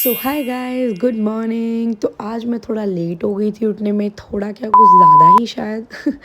सो hi guys, good morning. तो आज मैं थोड़ा लेट हो गई थी उठने में, थोड़ा क्या कुछ ज़्यादा ही शायद।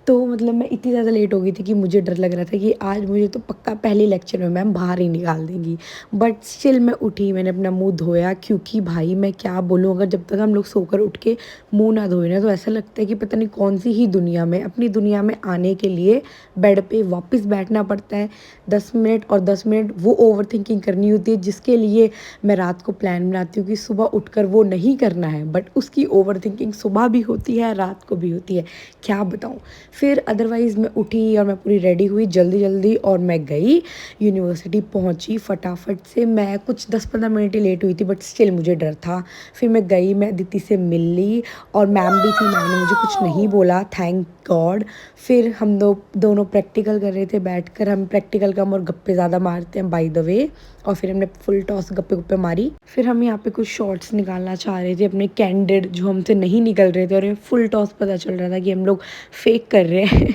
तो मतलब मैं इतनी ज़्यादा लेट हो गई थी कि मुझे डर लग रहा था कि आज मुझे तो पक्का पहले लेक्चर में मैम बाहर ही निकाल देंगी। बट स्टिल मैं उठी, मैंने अपना मुंह धोया, क्योंकि भाई मैं क्या बोलूँ, अगर जब तक हम लोग सोकर उठ के मुंह ना धोए ना तो ऐसा लगता है कि पता नहीं कौन सी ही दुनिया में, अपनी दुनिया में आने के लिए बेड पे वापस बैठना पड़ता है 10 मिनट, और 10 मिनट वो ओवर थिंकिंग करनी होती है जिसके लिए मैं रात को प्लान बनाती हूँ कि सुबह उठकर वो नहीं करना है, बट उसकी ओवर थिंकिंग सुबह भी होती है, रात को भी होती है। क्या बताऊँ। फिर अदरवाइज़ मैं उठी और मैं पूरी रेडी हुई जल्दी जल्दी, और मैं गई यूनिवर्सिटी, पहुँची फटाफट से। मैं कुछ 10-15 मिनट ही लेट हुई थी, बट स्टिल मुझे डर था। फिर मैं गई, मैं अदिति से मिल ली, और मैम भी थी, मैम ने मुझे कुछ नहीं बोला, थैंक गॉड। फिर हम लोग दोनों प्रैक्टिकल कर रहे थे बैठकर। हम प्रैक्टिकल कम और गप्पे ज़्यादा मारते हैं बाय द वे। और फिर हमने फुल टॉस गप्पे गप्पे मारी। फिर हम यहाँ पे कुछ शॉट्स निकालना चाह रहे थे अपने कैंडिड, जो हमसे नहीं निकल रहे थे, और ये फुल टॉस पता चल रहा था कि हम लोग फेक कर रहे हैं।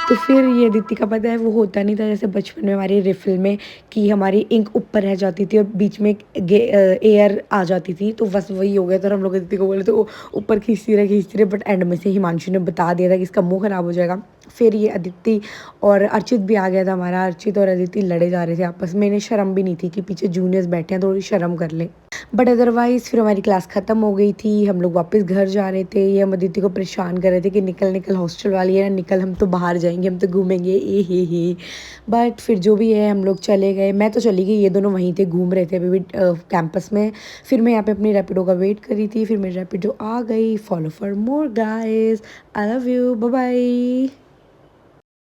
तो फिर ये दीदी का पता है वो होता नहीं था जैसे बचपन में हमारी रिफिल में, कि हमारी इंक ऊपर रह जाती थी और बीच में एयर आ जाती थी, तो बस वही हो गया था। और हम लोग दीदी को बोले तो ऊपर खींचती रहे, बट एंड में से हिमांशु ने बता दिया था कि इसका मुंह खराब हो जाएगा। फिर ये अदिति और अर्चित भी आ गया था हमारा। अर्चित और अदिति लड़े जा रहे थे आपस में। इन्हें शर्म भी नहीं थी कि पीछे जूनियर्स बैठे हैं, थोड़ी शर्म कर ले। बट अदरवाइज़ फिर हमारी क्लास ख़त्म हो गई थी, हम लोग वापस घर जा रहे थे। ये हम अदिति को परेशान कर रहे थे कि निकल निकल, हॉस्टल वाली है ना, निकल, हम तो बाहर जाएंगे, हम तो घूमेंगे, ए हे। बट फिर जो भी है हम लोग चले गए। मैं तो चली गई, ये दोनों वहीं थे, घूम रहे थे अभी भी कैंपस में। फिर मैं यहाँ पे अपनी रैपिडो का वेट कर रही थी, फिर मेरी रैपिडो आ गई। Follow for more guys, I love you, bye bye.